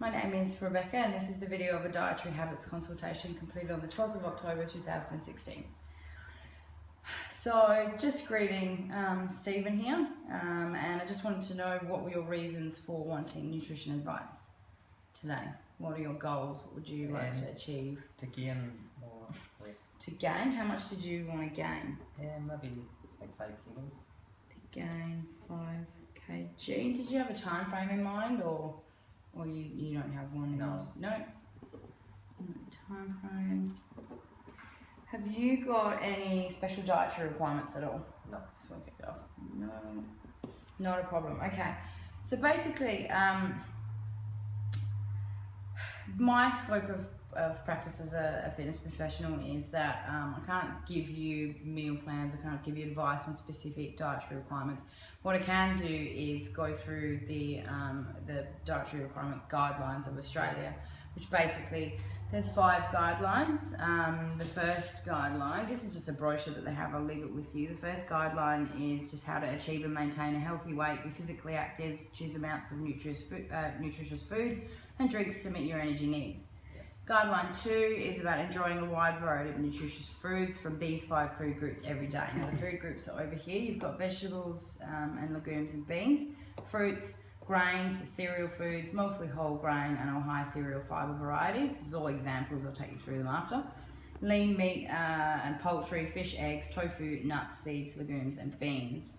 My name is Rebecca and this is the video of a dietary habits consultation completed on the 12th of October 2016. So just greeting Stephen here and I just wanted to know what were your reasons for wanting nutrition advice today? What are your goals? What would you like to achieve? To gain more weight. To gain? How much did you want to gain? Maybe like 5 kilos. To gain 5 kg. Did you have a time frame in mind or you don't have one? No. No. Time frame. Have you got any special dietary requirements at all? No. Just want to kick it off. No. Not a problem. Okay. So basically, my scope of practice as a fitness professional is that I can't give you meal plans, I can't give you advice on specific dietary requirements. What I can do is go through the dietary requirement guidelines of Australia, which basically there's 5 guidelines. The first guideline, this is just a brochure that they have, I'll leave it with you. The first guideline is just how to achieve and maintain a healthy weight, be physically active, choose amounts of nutritious food and drinks to meet your energy needs. Guideline 2 is about enjoying a wide variety of nutritious foods from these 5 food groups every day. Now the food groups are over here. You've got vegetables and legumes and beans, fruits, grains, cereal foods, mostly whole grain and all high cereal fibre varieties. It's all examples, I'll take you through them after. Lean meat and poultry, fish, eggs, tofu, nuts, seeds, legumes and beans.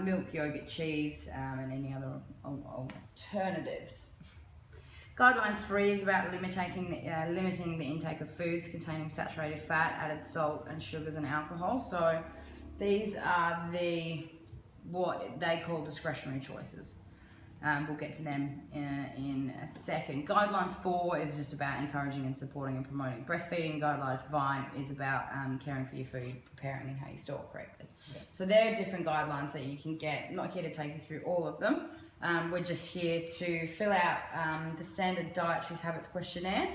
Milk, yogurt, cheese and any other alternatives. Guideline 3 is about limiting the intake of foods containing saturated fat, added salt and sugars and alcohol. So these are what they call discretionary choices. We'll get to them in a second. Guideline 4 is just about encouraging and supporting and promoting breastfeeding. Guideline 5 is about caring for your food, preparing and how you store it correctly. Yeah. So there are different guidelines that you can get. I'm not here to take you through all of them. We're just here to fill out the standard dietary habits questionnaire.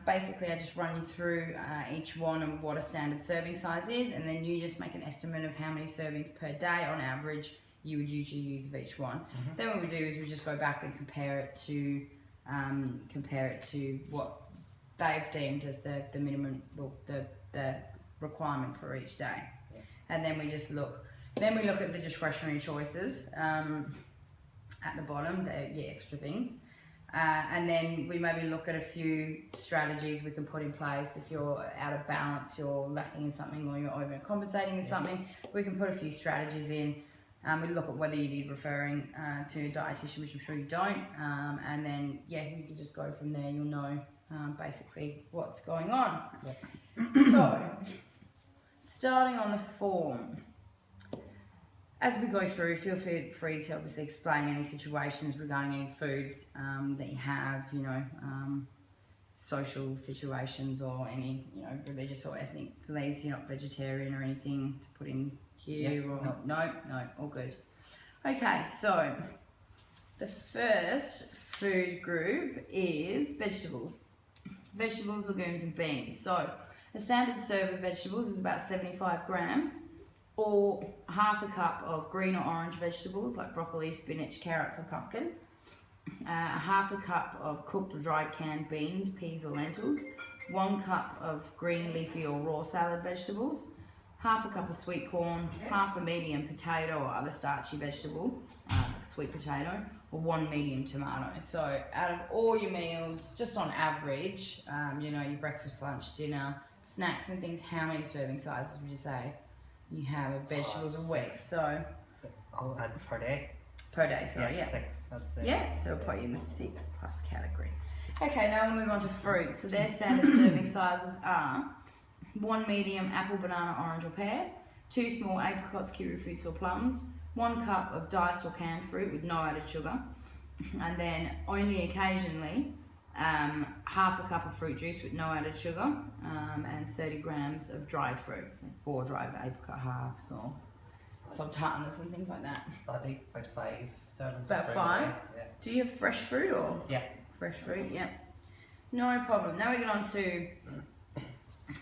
Basically, I just run you through each one and what a standard serving size is, and then you just make an estimate of how many servings per day on average you would usually use of each one. Mm-hmm. Then what we do is we just go back and compare it to what they've deemed as the minimum, well, the requirement for each day. Yeah. And then we just look. Then we look at the discretionary choices. At the bottom, they're extra things. And then we maybe look at a few strategies we can put in place. If you're out of balance, you're lacking in something or you're overcompensating in something, we can put a few strategies in. We look at whether you need referring to a dietitian, which I'm sure you don't. And then, you can just go from there. You'll know basically what's going on. Yeah. So, starting on the form. As we go through, feel free to obviously explain any situations regarding any food that you have, social situations or any, religious or ethnic beliefs. You're not vegetarian or anything to put in here? Yeah, or no, all good. Okay, so the first food group is vegetables. Vegetables, legumes and beans. So a standard serve of vegetables is about 75 grams. Or half a cup of green or orange vegetables like broccoli, spinach, carrots or pumpkin. Half a cup of cooked or dried canned beans, peas or lentils. 1 cup of green leafy or raw salad vegetables. Half a cup of sweet corn, half a medium potato or other starchy vegetable, like sweet potato, or 1 medium tomato. So out of all your meals, just on average, your breakfast, lunch, dinner, snacks and things, how many serving sizes would you say you have of vegetables a week? So per day. Per day, sorry, yeah. 6, I'd say. Yeah, so it'll put you in the 6 plus category. Okay, now we'll move on to fruit. So their standard serving sizes are 1 medium apple, banana, orange or pear, 2 small apricots, kiwi fruits or plums, 1 cup of diced or canned fruit with no added sugar, and then only occasionally half a cup of fruit juice with no added sugar, and 30 grams of dried fruit, so 4 dried apricot halves or sultanas and things like that. About 5 servings. About 5? Yeah. Do you have fresh fruit or? Yeah. Fresh fruit, yeah. No problem. Now we get on to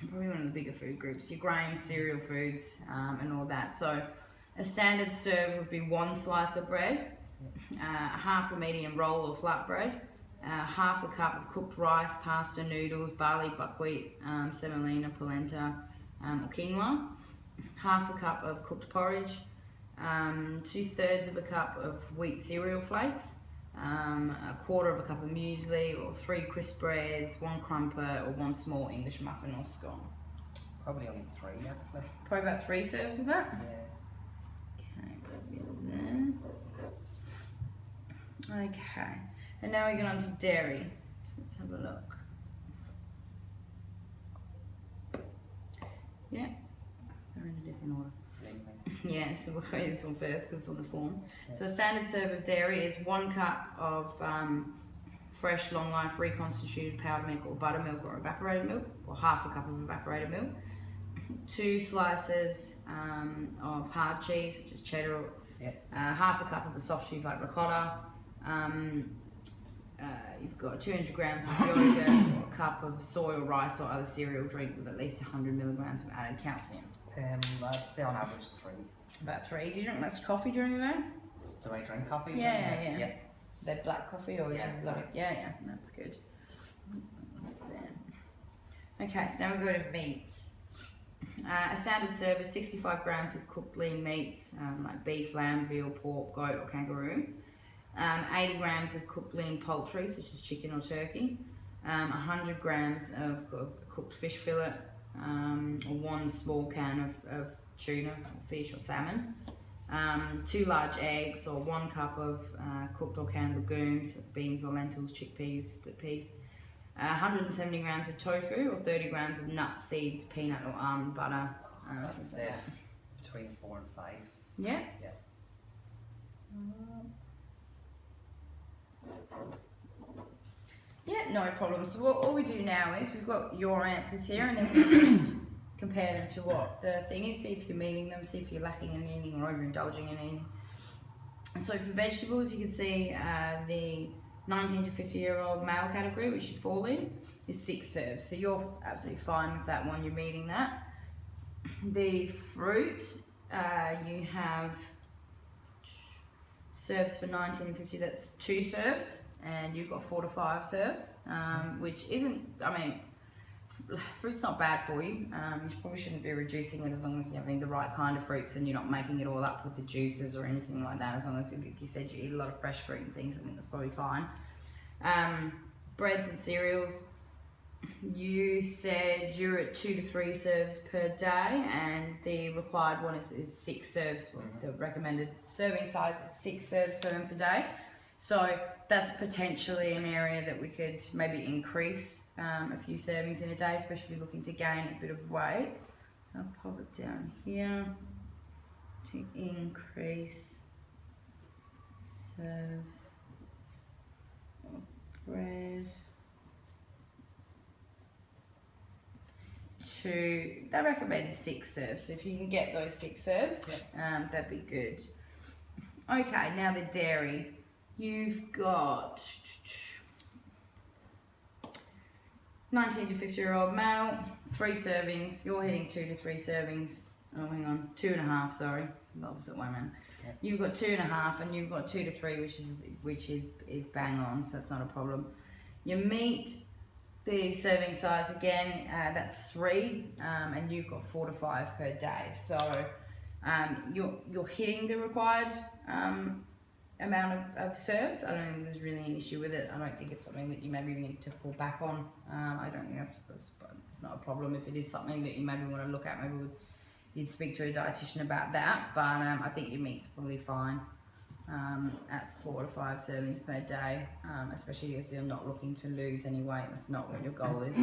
probably one of the bigger food groups, your grains, cereal foods, and all that. So a standard serve would be 1 slice of bread, half a medium roll or flatbread, half a cup of cooked rice, pasta, noodles, barley, buckwheat, semolina, polenta, or quinoa. Half a cup of cooked porridge. 2/3 of a cup of wheat cereal flakes. A quarter of a cup of muesli, or 3 crisp breads, 1 crumpet, or 1 small English muffin or scone. Probably only 3 actually. Probably about 3 serves of that. Yeah. Okay, put a bit of there. Okay, and now we get on to dairy. So let's have a look. Yeah, they're in a different order. Yeah, so we'll go this one first because it's on the form. Yeah. So a standard serve of dairy is 1 cup of fresh, long life, reconstituted powdered milk or buttermilk or evaporated milk, or half a cup of evaporated milk. 2 slices of hard cheese, such as cheddar. Yeah. Half a cup of the soft cheese like ricotta. You've got 200 grams of yogurt, or a cup of soy or rice or other cereal drink with at least 100 milligrams of added calcium. I'd say on average 3. About 3. Do you drink much coffee during the day? Do I drink coffee? Yeah. They're black coffee or Yeah. yeah, that's good. What's there? Okay, so now we go to meats. A standard serve is 65 grams of cooked lean meats, like beef, lamb, veal, pork, goat or kangaroo. 80 grams of cooked lean poultry, such as chicken or turkey. 100 grams of cooked fish fillet, or 1 small can of tuna, fish or salmon. 2 large eggs, or 1 cup of cooked or canned legumes, beans or lentils, chickpeas, split peas. 170 grams of tofu, or 30 grams of nuts, seeds, peanut or almond butter. I'd say between 4 and 5. Yeah? Yeah. Yeah, no problem. So all we do now is we've got your answers here, and then we just compare them to what the thing is, see if you're meeting them, see if you're lacking in anything or overindulging in anything. And so for vegetables, you can see the 19 to 50-year-old male category, which you fall in, is 6 serves. So you're absolutely fine with that one, you're meeting that. The fruit, you have serves for 19 and 50, that's 2 serves, and you've got 4 to 5 serves, which isn't, I mean, fruit's not bad for you. You probably shouldn't be reducing it as long as you're having the right kind of fruits and you're not making it all up with the juices or anything like that. As long as, like you said, you eat a lot of fresh fruit and things, I think that's probably fine. Breads and cereals, you said you're at 2 to 3 serves per day, and the required one is 6 serves. The recommended serving size is 6 serves per day. So that's potentially an area that we could maybe increase a few servings in a day, especially if you're looking to gain a bit of weight. So I'll pop it down here to increase serves of bread to, they recommend 6 serves. So if you can get those 6 serves, that'd be good. Okay, now the dairy. You've got 19 to 50-year-old male, 3 servings. You're hitting 2 to 3 servings. Oh, hang on, 2.5. Sorry, the opposite way, man. Yep. You've got 2.5, and you've got 2 to 3, which is bang on. So that's not a problem. Your meat, the serving size again, that's 3, and you've got 4 to 5 per day. So you're hitting the required amount of serves. I don't think there's really an issue with it. I don't think it's something that you maybe need to pull back on. I don't think it's not a problem. If it is something that you maybe want to look at, maybe you'd speak to a dietitian about that. But I think your meat's probably fine at 4 to 5 servings per day, especially as you're not looking to lose any weight. That's not what your goal is.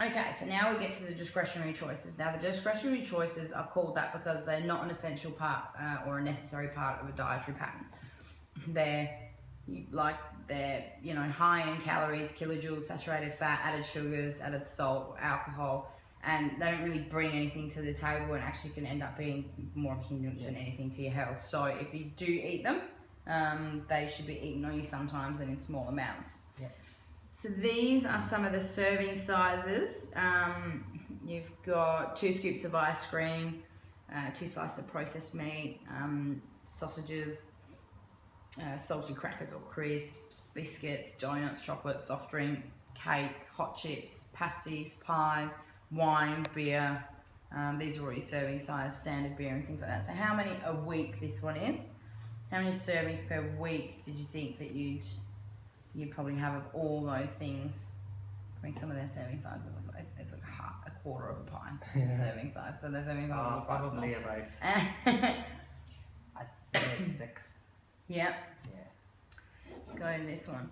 Okay, so now we get to the discretionary choices. Now, the discretionary choices are called that because they're not an essential part or a necessary part of a dietary pattern. They're high in calories, kilojoules, saturated fat, added sugars, added salt, alcohol, and they don't really bring anything to the table and actually can end up being more of a hindrance than anything to your health. So if you do eat them, they should be eaten only sometimes and in small amounts. Yeah. So these are some of the serving sizes. You've got 2 scoops of ice cream, 2 slices of processed meat, sausages, salty crackers or crisps, biscuits, donuts, chocolate, soft drink, cake, hot chips, pasties, pies, wine, beer. These are all your serving size, standard beer and things like that. So how many a week this one is? How many servings per week did you think that you'd probably have of all those things? I mean, some of their serving sizes, it's like a quarter of a pie. It's a serving size. So their serving sizes are quite small. Probably about, I'd say 6. Yeah. Yeah. Go to this one.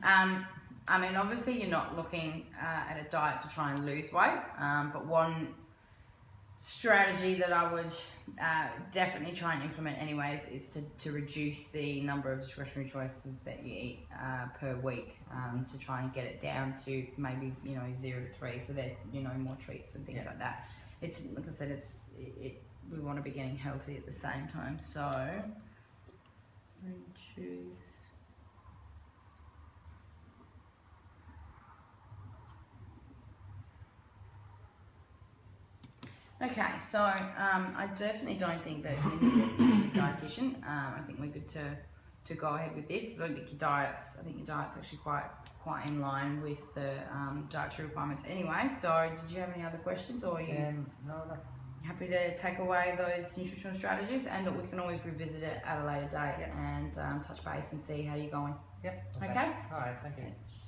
I mean, obviously you're not looking at a diet to try and lose weight, but one strategy that I would definitely try and implement anyways is to reduce the number of discretionary choices that you eat per week, to try and get it down to maybe 0 to 3, so that more treats and things like that. It's like I said, we want to be getting healthy at the same time, so reduce. Okay, so I definitely don't think that you need a dietitian. I think we're good to go ahead with this. I think your diet's actually quite in line with the dietary requirements anyway. So did you have any other questions, or are you no, that's happy to take away those nutritional strategies, and we can always revisit it at a later date and touch base and see how you're going. Yep. Okay? All right, thank you.